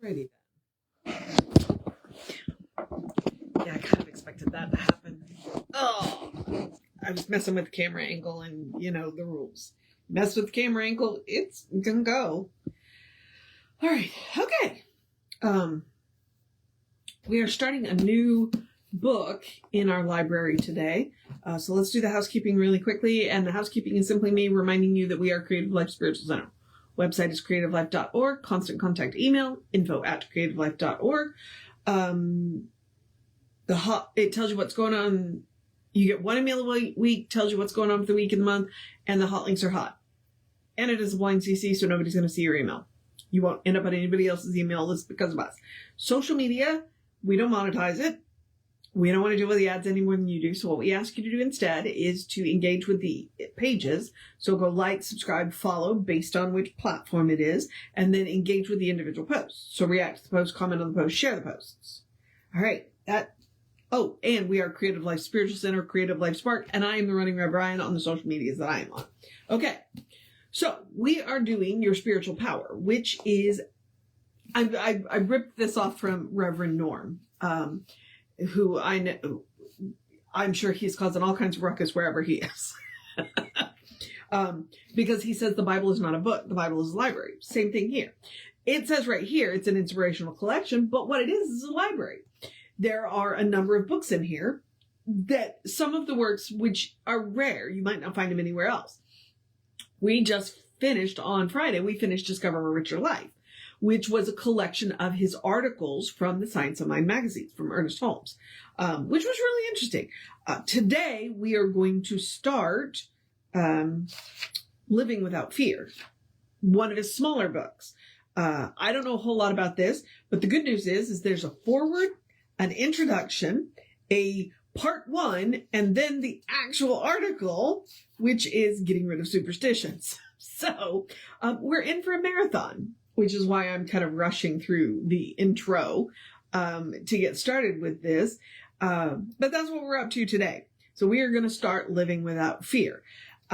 Alrighty then. Yeah, I kind of expected that to happen. Oh, I was messing with the camera angle and, the rules. Mess with the camera angle, it's gonna go. All right, okay. We are starting a new book in our library today. So let's do the housekeeping really quickly. And the housekeeping is simply me reminding you that we are Creative Life Spiritual Center. Website is creativelife.org. Constant contact email, info@creativelife.org. It tells you what's going on. You get one email a week, tells you what's going on for the week and the month, and the hot links are hot. And it is a blind CC, so nobody's going to see your email. You won't end up on anybody else's email list because of us. Social media, we don't monetize it. We don't want to deal with the ads any more than you do. So what we ask you to do instead is to engage with the pages. So go like, subscribe, follow based on which platform it is, and then engage with the individual posts. So react to the post, comment on the post, share the posts. All right. And we are Creative Life Spiritual Center, Creative Life Spark, and I am the running Rev Ryan on the social medias that I am on. Okay. So we are doing Your Spiritual Power, which is, I ripped this off from Reverend Norm, who I know, I'm sure he's causing all kinds of ruckus wherever he is. Because he says the Bible is not a book. The Bible is a library. Same thing here. It says right here, it's an inspirational collection, but what it is a library. There are a number of books in here that some of the works which are rare, you might not find them anywhere else. We just finished on Friday, we finished Discover a Richer Life, which was a collection of his articles from the Science of Mind magazine from Ernest Holmes, which was really interesting. Today, we are going to start Living Without Fear, one of his smaller books. I don't know a whole lot about this, but the good news is there's a foreword, an introduction, a part 1, and then the actual article, which is Getting Rid of Superstitions. So we're in for a marathon, which is why I'm kind of rushing through the intro to get started with this. But that's what we're up to today. So we are going to start Living Without Fear.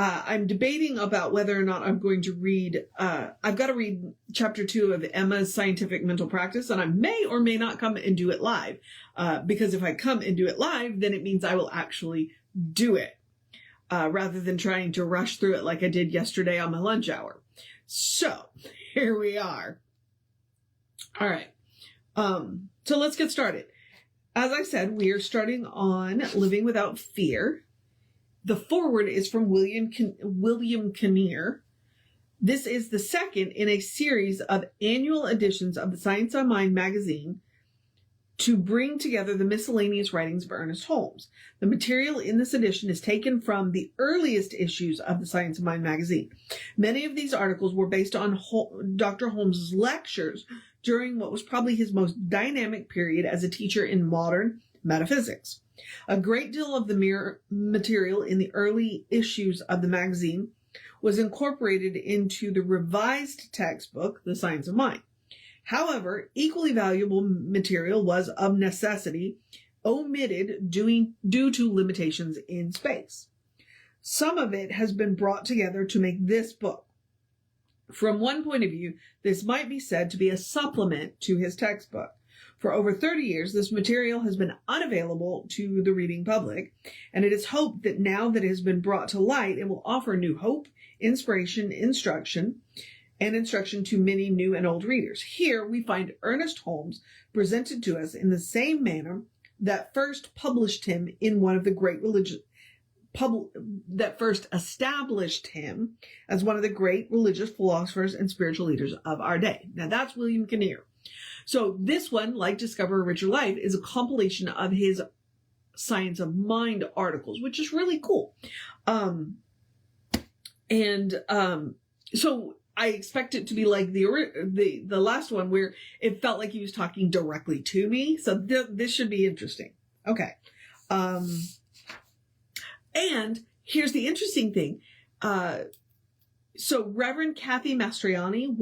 I'm debating about whether or not I'm going to read, I've got to read chapter 2 of Emma's Scientific Mental Practice, and I may or may not come and do it live. Because if I come and do it live, then it means I will actually do it, rather than trying to rush through it like I did yesterday on my lunch hour. So here we are. All right. So let's get started. As I said, we are starting on Living Without Fear. The foreword is from William Kinnear. This is the second in a series of annual editions of the Science of Mind magazine to bring together the miscellaneous writings of Ernest Holmes. The material in this edition is taken from the earliest issues of the Science of Mind magazine. Many of these articles were based on Dr. Holmes' lectures during what was probably his most dynamic period as a teacher in modern metaphysics. A great deal of the material in the early issues of the magazine was incorporated into the revised textbook, The Science of Mind. However, equally valuable material was of necessity omitted due to limitations in space. Some of it has been brought together to make this book. From one point of view, this might be said to be a supplement to his textbook. For over 30 years, this material has been unavailable to the reading public, and it is hoped that now that it has been brought to light, it will offer new hope, inspiration, instruction to many new and old readers. Here we find Ernest Holmes presented to us in the same manner that first published him in one of the great that first established him as one of the great religious philosophers and spiritual leaders of our day. Now that's William Kinnear. So this one, like Discover a Richer Life, is a compilation of his Science of Mind articles, which is really cool. So I expect it to be like the last one where it felt like he was talking directly to me. So this should be interesting. Okay. And here's the interesting thing. So Reverend Kathy Mastriani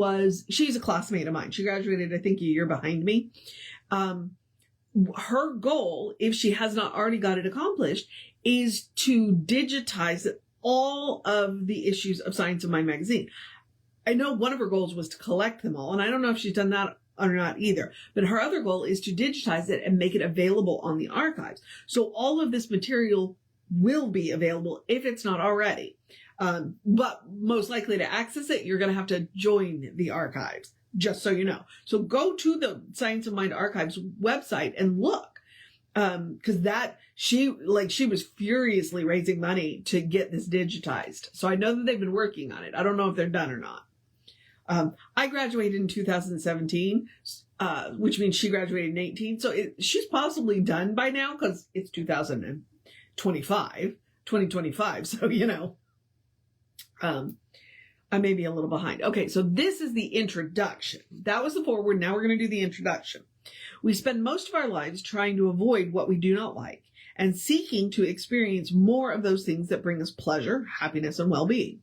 she's a classmate of mine. She graduated, I think, a year behind me. Her goal, if she has not already got it accomplished, is to digitize all of the issues of Science of Mind magazine. I know one of her goals was to collect them all, and I don't know if she's done that either. But her other goal is to digitize it and make it available on the archives. So all of this material will be available if it's not already. But most likely to access it, you're going to have to join the archives, just so you know. So go to the Science of Mind Archives website and look. Cause she was furiously raising money to get this digitized. So I know that they've been working on it. I don't know if they're done or not. I graduated in 2017, which means she graduated in 18. So she's possibly done by now because it's 2025. So, you know, I may be a little behind. Okay. So this is the introduction. That was the foreword. Now we're going to do the introduction. We spend most of our lives trying to avoid what we do not like and seeking to experience more of those things that bring us pleasure, happiness, and well-being.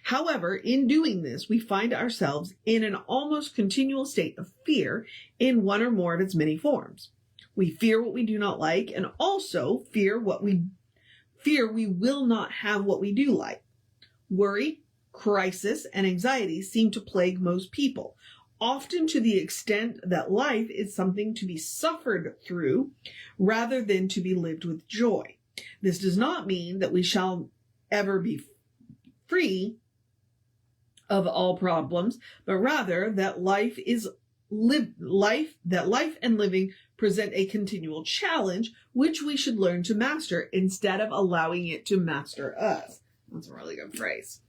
However, in doing this, we find ourselves in an almost continual state of fear in one or more of its many forms. We fear what we do not like and also fear we will not have what we do like. Worry, crisis, and anxiety seem to plague most people, often to the extent that life is something to be suffered through rather than to be lived with joy. This does not mean that we shall ever be free of all problems, but rather that life and living present a continual challenge, which we should learn to master instead of allowing it to master us. That's a really good phrase.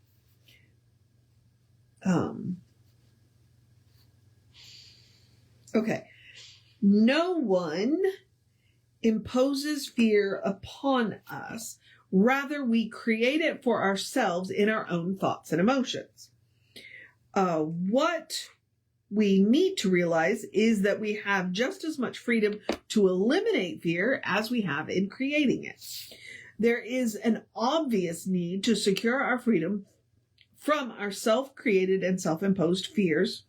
Okay. No one imposes fear upon us. Rather, we create it for ourselves in our own thoughts and emotions. What we need to realize is that we have just as much freedom to eliminate fear as we have in creating it. There is an obvious need to secure our freedom from our self-created and self-imposed fears.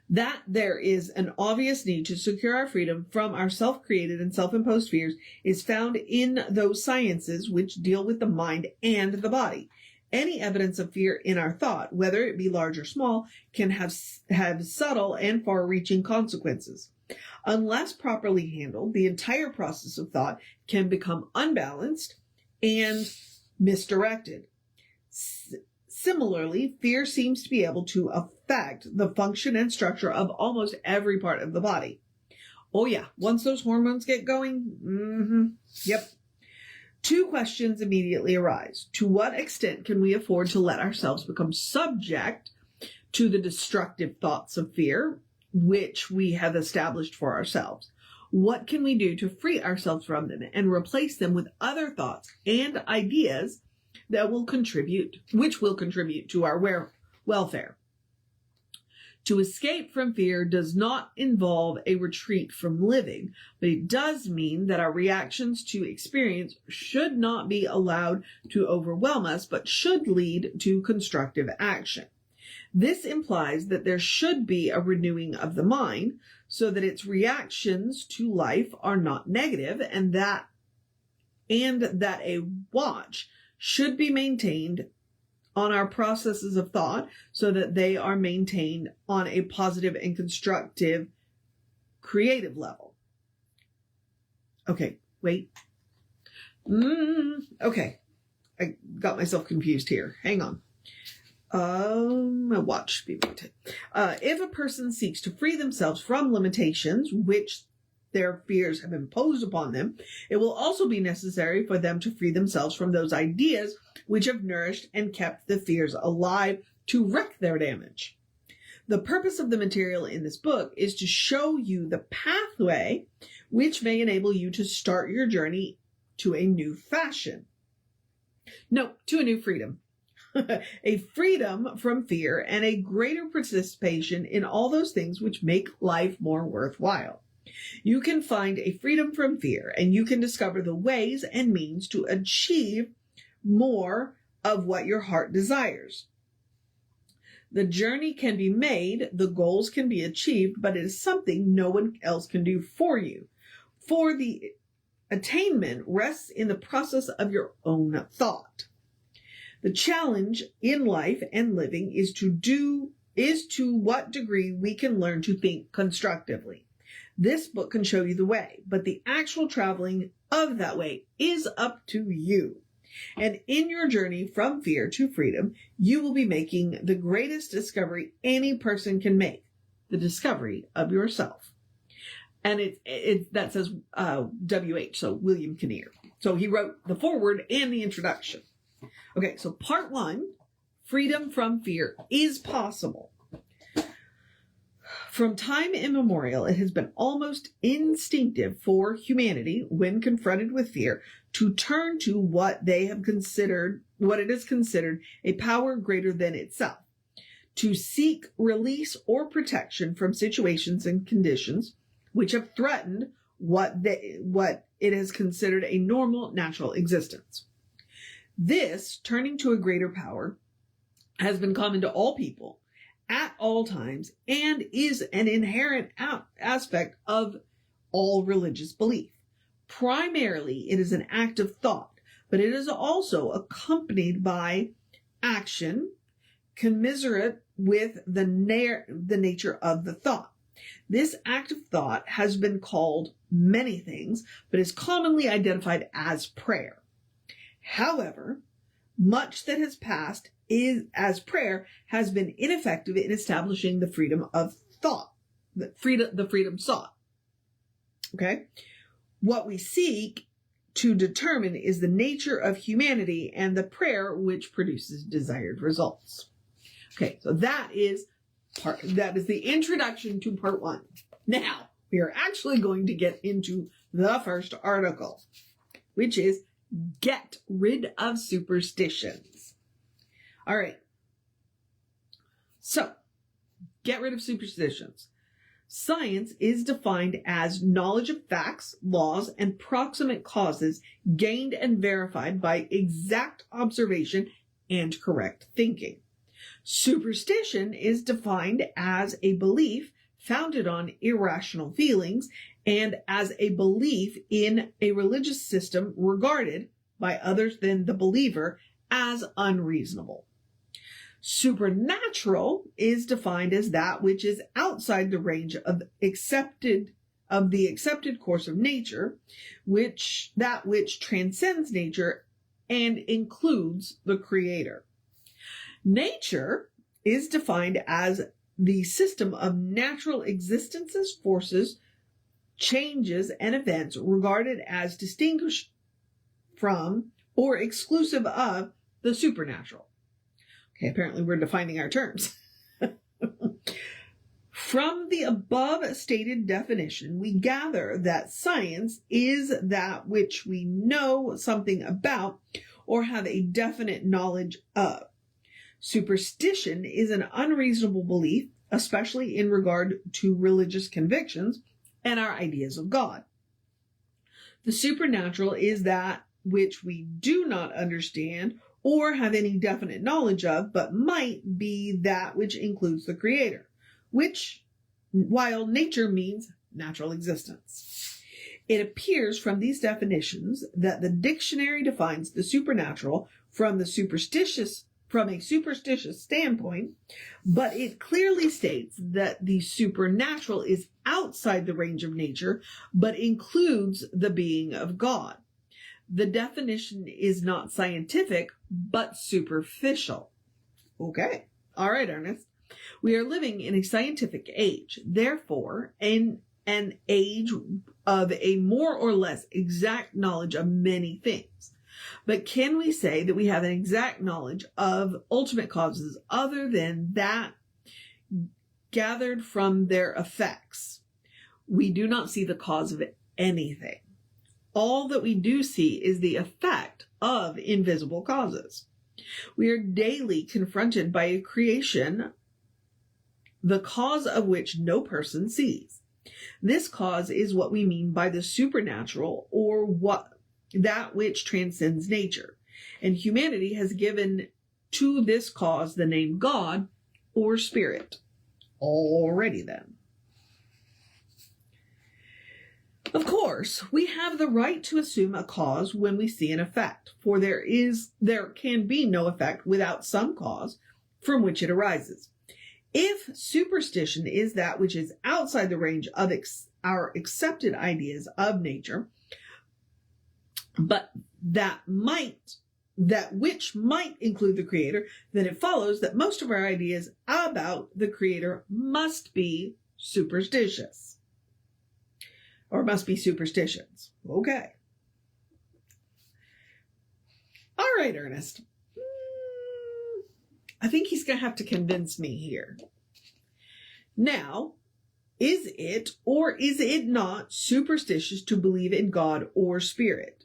That there is an obvious need to secure our freedom from our self-created and self-imposed fears is found in those sciences which deal with the mind and the body. Any evidence of fear in our thought, whether it be large or small, can have subtle and far-reaching consequences. Unless properly handled, the entire process of thought can become unbalanced and misdirected. Similarly, fear seems to be able to affect the function and structure of almost every part of the body. Oh yeah, once those hormones get going, yep. Two questions immediately arise. To what extent can we afford to let ourselves become subject to the destructive thoughts of fear, which we have established for ourselves? What can we do to free ourselves from them and replace them with other thoughts and ideas which will contribute to our welfare? To escape from fear does not involve a retreat from living, but it does mean that our reactions to experience should not be allowed to overwhelm us, but should lead to constructive action. This implies that there should be a renewing of the mind so that its reactions to life are not negative, and that a watch should be maintained on our processes of thought so that they are maintained on a positive and constructive creative level. Okay, wait. Okay, I got myself confused here. Hang on. A watch should be maintained. If a person seeks to free themselves from limitations which their fears have imposed upon them, it will also be necessary for them to free themselves from those ideas which have nourished and kept the fears alive to wreak their damage. The purpose of the material in this book is to show you the pathway which may enable you to start your journey to a new fashion. No, to a new freedom. A freedom from fear and a greater participation in all those things which make life more worthwhile. You can find a freedom from fear, and you can discover the ways and means to achieve more of what your heart desires. The journey can be made, the goals can be achieved, but it is something no one else can do for you. For the attainment rests in the process of your own thought. The challenge in life and living is to what degree we can learn to think constructively. This book can show you the way, but the actual traveling of that way is up to you. And in your journey from fear to freedom, you will be making the greatest discovery any person can make, the discovery of yourself. And that says W.H., so William Kinnear. So he wrote the foreword and the introduction. Okay, so part 1, freedom from fear is possible. From time immemorial, it has been almost instinctive for humanity, when confronted with fear, to turn to what it is considered a power greater than itself, to seek release or protection from situations and conditions which have threatened what it has considered a normal, natural existence. This turning to a greater power has been common to all people at all times and is an inherent aspect of all religious belief. Primarily, it is an act of thought, but it is also accompanied by action commensurate with the nature of the thought. This act of thought has been called many things, but is commonly identified as prayer. However, much that has passed as prayer has been ineffective in establishing the freedom of thought, the freedom sought. Okay? What we seek to determine is the nature of humanity and the prayer which produces desired results. Okay, so that is the introduction to part 1. Now, we are actually going to get into the first article, which is get rid of superstitions. All right. So, get rid of superstitions. Science is defined as knowledge of facts, laws, and proximate causes gained and verified by exact observation and correct thinking. Superstition is defined as a belief founded on irrational feelings and as a belief in a religious system regarded by others than the believer as unreasonable. Supernatural is defined as that which is outside the range of the accepted course of nature, which transcends nature and includes the creator. Nature is defined as the system of natural existences, forces, changes, and events regarded as distinguished from or exclusive of the supernatural. Okay, apparently we're defining our terms. From the above stated definition, we gather that science is that which we know something about or have a definite knowledge of. Superstition is an unreasonable belief, especially in regard to religious convictions and our ideas of God. The supernatural is that which we do not understand or have any definite knowledge of, but might be that which includes the creator, which, while nature means natural existence. It appears from these definitions that the dictionary defines the supernatural from a superstitious standpoint, but it clearly states that the supernatural is outside the range of nature, but includes the being of God. The definition is not scientific, but superficial. Okay. All right, Ernest. We are living in a scientific age, therefore, in an age of a more or less exact knowledge of many things. But can we say that we have an exact knowledge of ultimate causes other than that gathered from their effects? We do not see the cause of anything. All that we do see is the effect of invisible causes. We are daily confronted by a creation, the cause of which no person sees. This cause is what we mean by the supernatural, or that which transcends nature. And humanity has given to this cause the name God or Spirit. Alrighty then. Of course, we have the right to assume a cause when we see an effect, for there can be no effect without some cause from which it arises. If superstition is that which is outside the range of our accepted ideas of nature, but that which might include the Creator, then it follows that most of our ideas about the Creator must be superstitious. Or must be superstitions. Okay. All right, Ernest. I think he's going to have to convince me here. Now, is it or is it not superstitious to believe in God or spirit?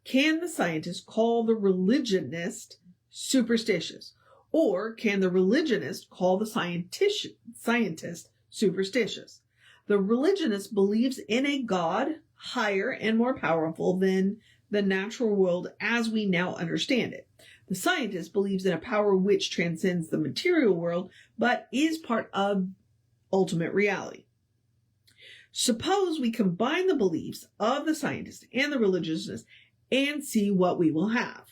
Can the scientist call the religionist superstitious? Or can the religionist call the scientist superstitious? The religionist believes in a God higher and more powerful than the natural world as we now understand it. The scientist believes in a power which transcends the material world, but is part of ultimate reality. Suppose we combine the beliefs of the scientist and the religionist and see what we will have.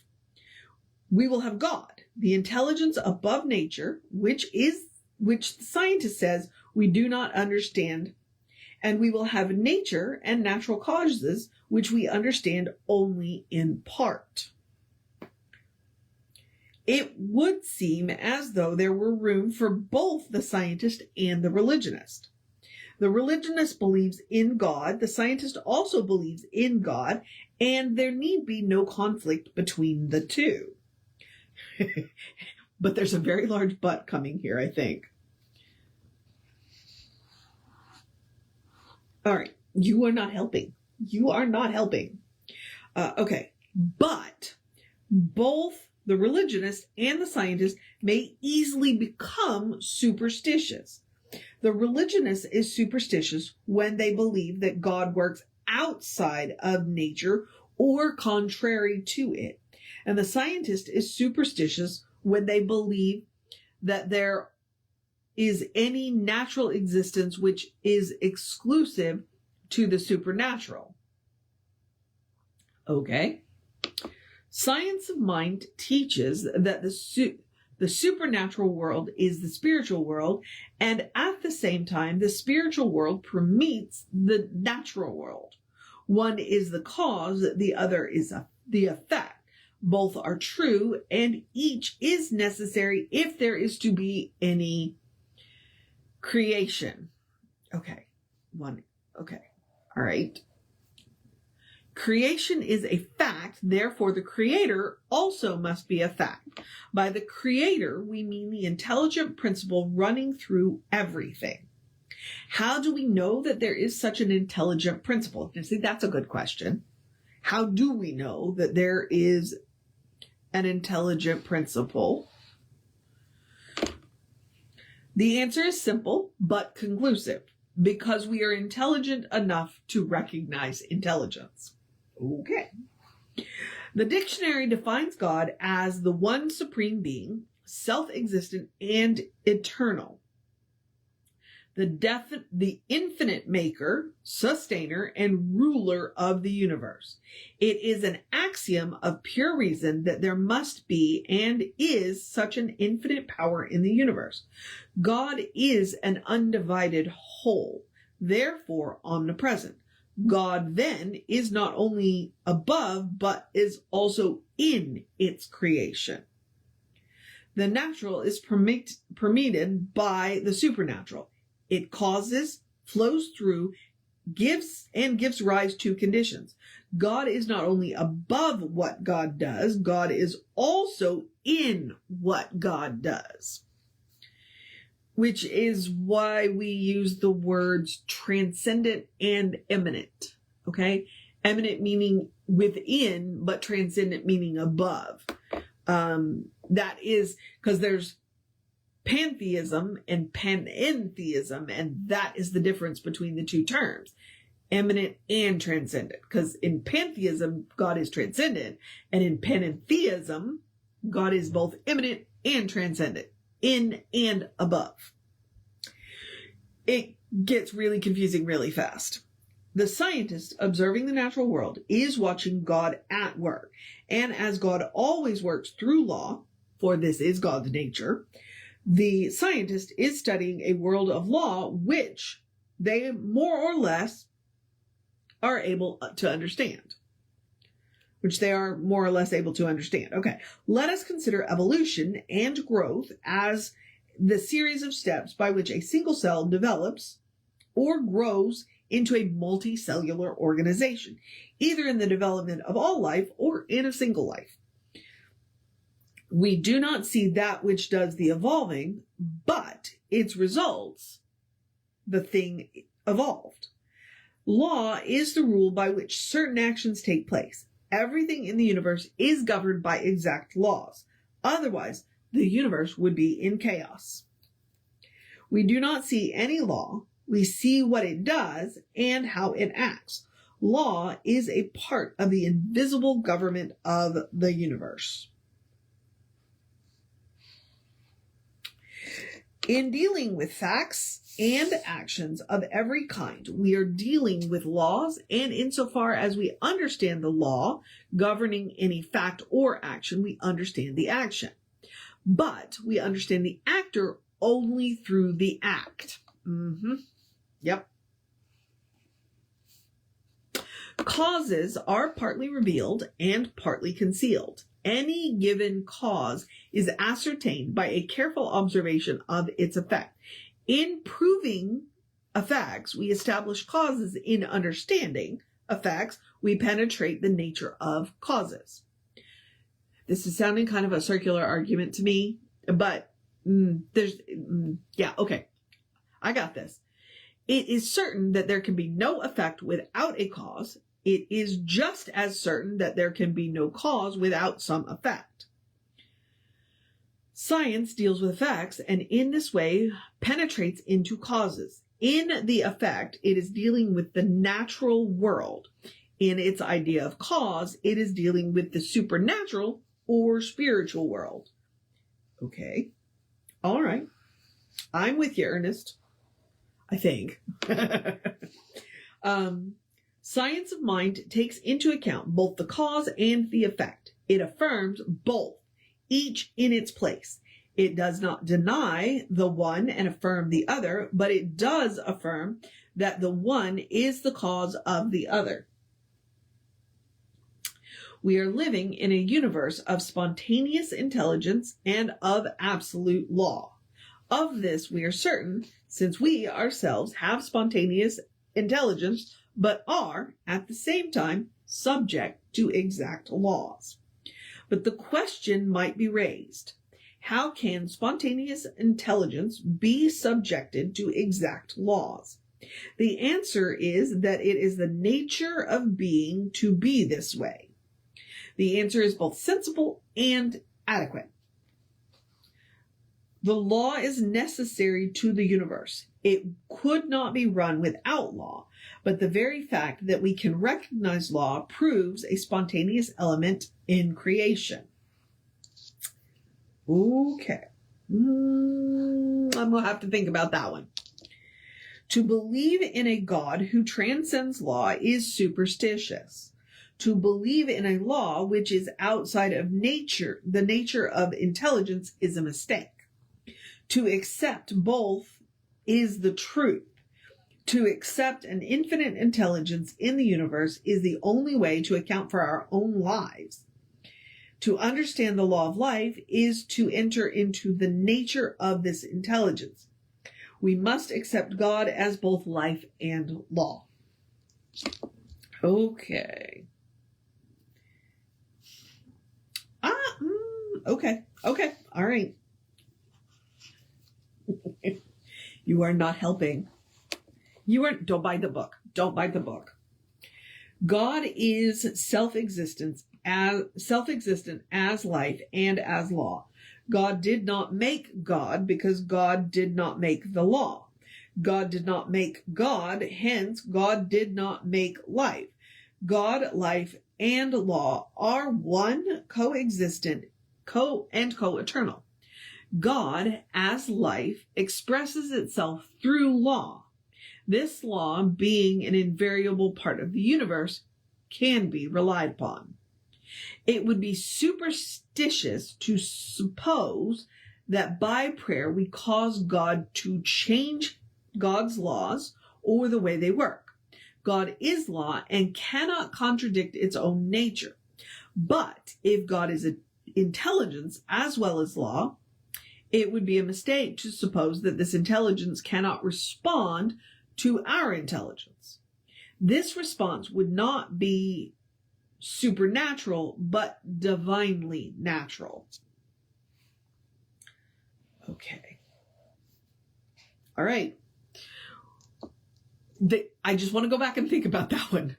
We will have God, the intelligence above nature, which the scientist says we do not understand, and we will have nature and natural causes, which we understand only in part. It would seem as though there were room for both the scientist and the religionist. The religionist believes in God, the scientist also believes in God, and there need be no conflict between the two. But there's a very large but coming here, I think. All right, you are not helping. You are not helping. Okay, but both the religionist and the scientist may easily become superstitious. The religionist is superstitious when they believe that God works outside of nature or contrary to it. And the scientist is superstitious when they believe that there is any natural existence which is exclusive to the supernatural. Okay. Science of mind teaches that the supernatural world is the spiritual world, and at the same time, the spiritual world permeates the natural world. One is the cause, the other is the effect. Both are true, and each is necessary if there is to be any creation. Okay. All right. Creation is a fact, therefore the creator also must be a fact. By the creator, we mean the intelligent principle running through everything. How do we know that there is such an intelligent principle? You see, that's a good question. How do we know that there is an intelligent principle? The answer is simple but conclusive, because we are intelligent enough to recognize intelligence. Okay. The dictionary defines God as the one supreme being, self-existent and eternal. The infinite maker, sustainer, and ruler of the universe. It is an axiom of pure reason that there must be and is such an infinite power in the universe. God is an undivided whole, therefore omnipresent. God then is not only above, but is also in its creation. The natural is permeated by the supernatural. It causes, flows through, gives rise to conditions. God is not only above what God does, God is also in what God does. Which is why we use the words transcendent and immanent. Okay? Eminent meaning within, but transcendent meaning above. That is because there's pantheism and panentheism, and that is the difference between the two terms, immanent and transcendent. Because in pantheism, God is transcendent, and in panentheism, God is both immanent and transcendent, in and above. It gets really confusing really fast. The scientist observing the natural world is watching God at work. And as God always works through law, for this is God's nature, the scientist is studying a world of law which they more or less are able to understand. Okay, let us consider evolution and growth as the series of steps by which a single cell develops or grows into a multicellular organization, either in the development of all life or in a single life. We do not see that which does the evolving, but its results, the thing evolved. Law is the rule by which certain actions take place. Everything in the universe is governed by exact laws. Otherwise, the universe would be in chaos. We do not see any law. We see what it does and how it acts. Law is a part of the invisible government of the universe. In dealing with facts and actions of every kind, we are dealing with laws, and insofar as we understand the law governing any fact or action, we understand the action. But we understand the actor only through the act. Yep. Causes are partly revealed and partly concealed. Any given cause is ascertained by a careful observation of its effect. In proving effects, we establish causes. In understanding effects, we penetrate the nature of causes. This is sounding kind of a circular argument to me, but okay. I got this. It is certain that there can be no effect without a cause. It is just as certain that there can be no cause without some effect. Science deals with effects and in this way penetrates into causes. In the effect, it is dealing with the natural world. In its idea of cause, it is dealing with the supernatural or spiritual world. Okay. All right. I'm with you, Ernest. I think. Science of mind takes into account both the cause and the effect. It affirms both, each in its place. It does not deny the one and affirm the other, but it does affirm that the one is the cause of the other. We are living in a universe of spontaneous intelligence and of absolute law. Of this we are certain, since we ourselves have spontaneous intelligence, but are, at the same time, subject to exact laws. But the question might be raised, how can spontaneous intelligence be subjected to exact laws? The answer is that it is the nature of being to be this way. The answer is both sensible and adequate. The law is necessary to the universe. It could not be run without law, but the very fact that we can recognize law proves a spontaneous element in creation. Okay. I'm going to have to think about that one. To believe in a God who transcends law is superstitious. To believe in a law which is outside of nature, the nature of intelligence, is a mistake. To accept both is the truth. To accept an infinite intelligence in the universe is the only way to account for our own lives. To understand the law of life is to enter into the nature of this intelligence. We must accept God as both life and law. Okay. Okay. All right. You are not helping. Don't buy the book. Don't buy the book. God is self-existent as life and as law. God did not make God because God did not make the law. God did not make God, hence God did not make life. God, life, and law are one, co-existent, co-eternal. God, as life, expresses itself through law. This law, being an invariable part of the universe, can be relied upon. It would be superstitious to suppose that by prayer we cause God to change God's laws or the way they work. God is law and cannot contradict its own nature. But if God is intelligence as well as law, it would be a mistake to suppose that this intelligence cannot respond to our intelligence. This response would not be supernatural, but divinely natural. Okay. All right. I just want to go back and think about that one.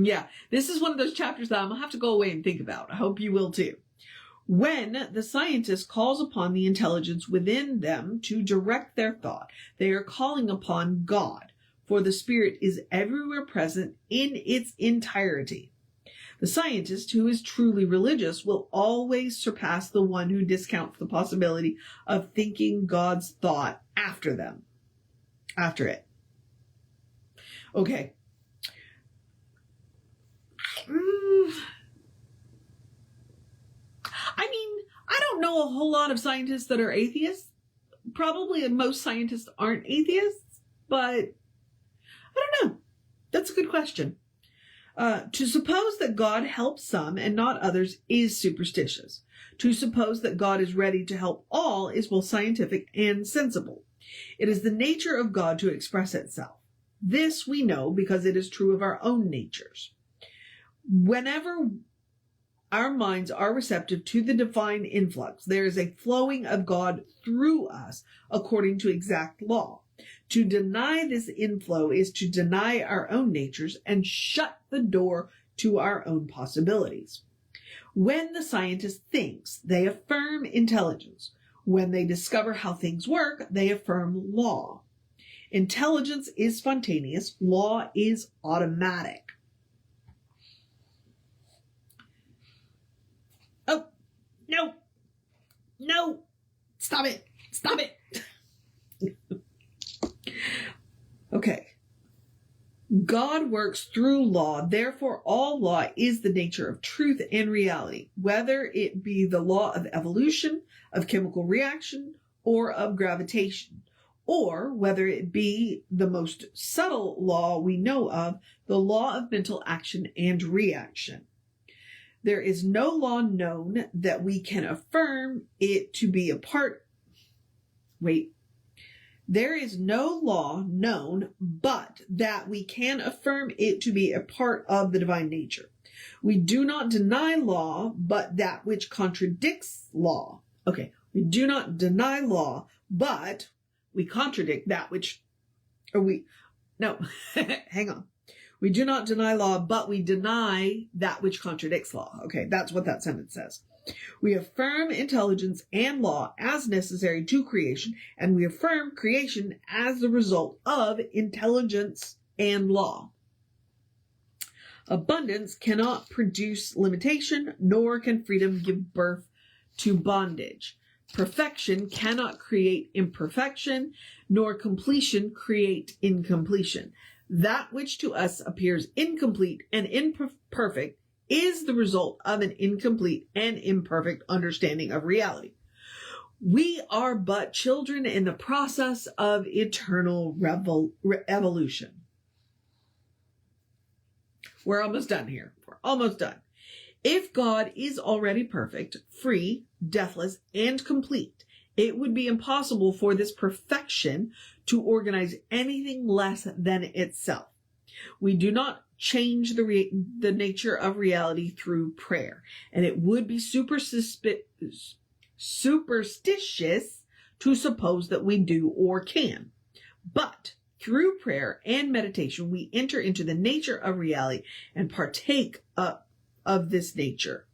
Yeah, this is one of those chapters that I'm going to have to go away and think about. I hope you will too. When the scientist calls upon the intelligence within them to direct their thought, they are calling upon God, for the Spirit is everywhere present in its entirety. The scientist who is truly religious will always surpass the one who discounts the possibility of thinking God's thought after it. Okay. I mean, I don't know a whole lot of scientists that are atheists. Probably most scientists aren't atheists, but I don't know. That's a good question. To suppose that God helps some and not others is superstitious. To suppose that God is ready to help all is both scientific and sensible. It is the nature of God to express itself. This we know because it is true of our own natures. Whenever our minds are receptive to the divine influx, there is a flowing of God through us according to exact law. To deny this inflow is to deny our own natures and shut the door to our own possibilities. When the scientist thinks, they affirm intelligence. When they discover how things work, they affirm law. Intelligence is spontaneous. Law is automatic. Oh, no. No. Stop it. Stop it. Okay. God works through law, therefore all law is the nature of truth and reality, whether it be the law of evolution, of chemical reaction, or of gravitation, or whether it be the most subtle law we know of, the law of mental action and reaction. There is no law known that we can affirm it to be a part. There is no law known but that we can affirm it to be a part of the divine nature. We do not deny law, but that which contradicts law. Okay, we do not deny law, but we contradict that which, hang on. We do not deny law, but we deny that which contradicts law. Okay, that's what that sentence says. We affirm intelligence and law as necessary to creation, and we affirm creation as the result of intelligence and law. Abundance cannot produce limitation, nor can freedom give birth to bondage. Perfection cannot create imperfection, nor completion create incompletion. That which to us appears incomplete and imperfect is the result of an incomplete and imperfect understanding of reality. We are but children in the process of eternal evolution. We're almost done here. We're almost done. If God is already perfect, free, deathless, and complete, it would be impossible for this perfection to organize anything less than itself. We do not change the nature of reality through prayer, and it would be superstitious to suppose that we do or can. But through prayer and meditation, we enter into the nature of reality and partake of this nature.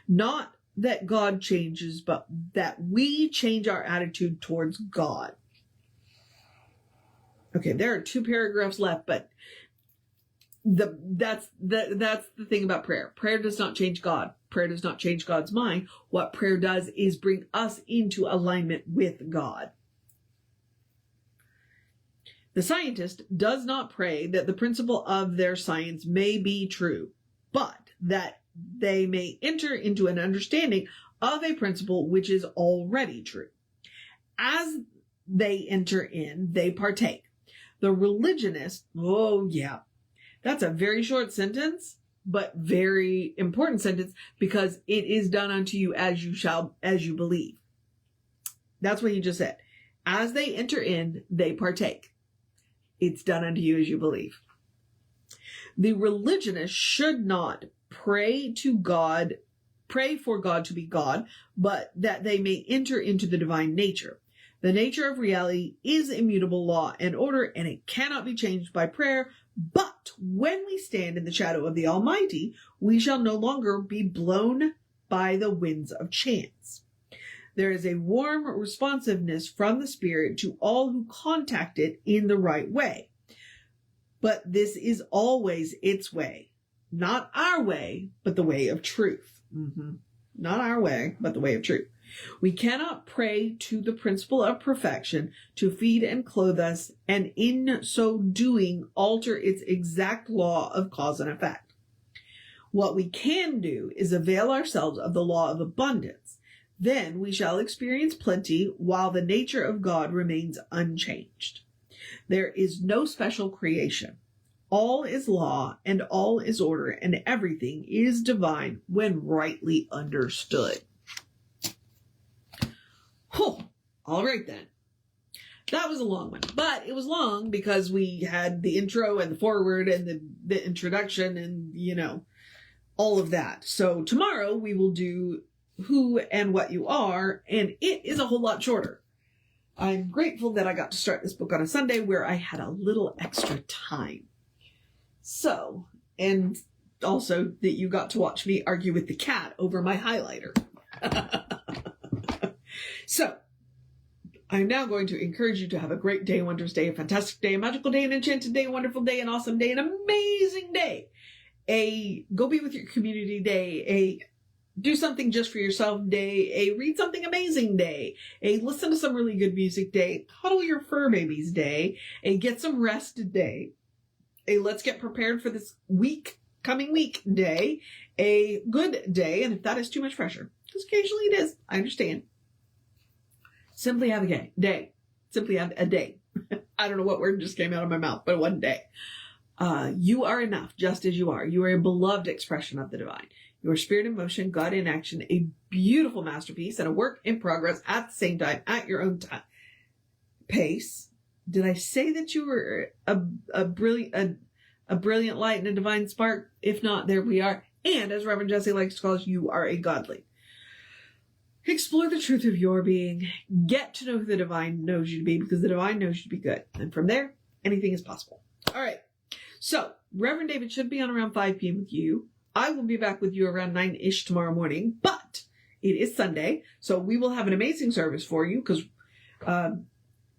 Not that God changes, but that we change our attitude towards God. Okay, there are 2 paragraphs left, but that's the thing about prayer. Prayer does not change God. Prayer does not change God's mind. What prayer does is bring us into alignment with God. The scientist does not pray that the principle of their science may be true, but that they may enter into an understanding of a principle which is already true. As they enter in, they partake. The religionist, oh yeah, that's a very short sentence, but very important sentence, because it is done unto you as you believe. That's what he just said. As they enter in, they partake. It's done unto you as you believe. The religionist should not pray for God to be God, but that they may enter into the divine nature. The nature of reality is immutable law and order, and it cannot be changed by prayer. But when we stand in the shadow of the Almighty, we shall no longer be blown by the winds of chance. There is a warm responsiveness from the Spirit to all who contact it in the right way. But this is always its way. Not our way, but the way of truth. Not our way, but the way of truth. We cannot pray to the principle of perfection to feed and clothe us, and in so doing alter its exact law of cause and effect. What we can do is avail ourselves of the law of abundance. Then we shall experience plenty while the nature of God remains unchanged. There is no special creation. All is law and all is order, and everything is divine when rightly understood. Oh, all right then. That was a long one, but it was long because we had the intro and the foreword and the introduction and, all of that. So tomorrow we will do who and what you are, and it is a whole lot shorter. I'm grateful that I got to start this book on a Sunday where I had a little extra time. So, and also that you got to watch me argue with the cat over my highlighter. So, I'm now going to encourage you to have a great day, a wondrous day, a fantastic day, a magical day, an enchanted day, a wonderful day, an awesome day, an amazing day. A go be with your community day, a do something just for yourself day, a read something amazing day, a listen to some really good music day, cuddle your fur babies day, a get some rest day, a let's get prepared for this coming week day, a good day, and if that is too much pressure, because occasionally it is, I understand. Simply have a day. Simply have a day. I don't know what word just came out of my mouth, but one day. You are enough just as you are. You are a beloved expression of the divine. Your spirit in motion, God in action, a beautiful masterpiece and a work in progress at the same time, at your own pace. Did I say that you were a brilliant light and a divine spark? If not, there we are. And as Reverend Jesse likes to call us, you are a godly. Explore the truth of your being. Get to know who the divine knows you to be, because the divine knows you to be good. And from there, anything is possible. All right. So, Reverend David should be on around 5 p.m. with you. I will be back with you around 9-ish tomorrow morning, but it is Sunday, so we will have an amazing service for you, because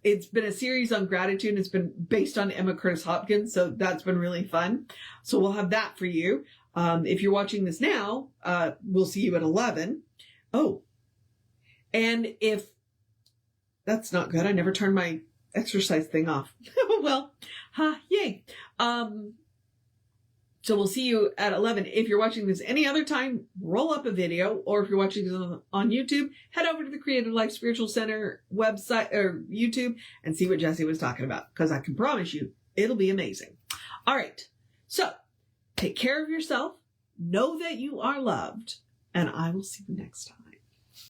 it's been a series on gratitude, and it's been based on Emma Curtis Hopkins, so that's been really fun. So we'll have that for you. If you're watching this now, we'll see you at 11. Oh, and if that's not good, I never turned my exercise thing off. Well, yay. So we'll see you at 11. If you're watching this any other time, roll up a video, or if you're watching this on YouTube, head over to the Creative Life Spiritual Center website or YouTube and see what Jesse was talking about, because I can promise you it'll be amazing. All right. So take care of yourself. Know that you are loved, and I will see you next time.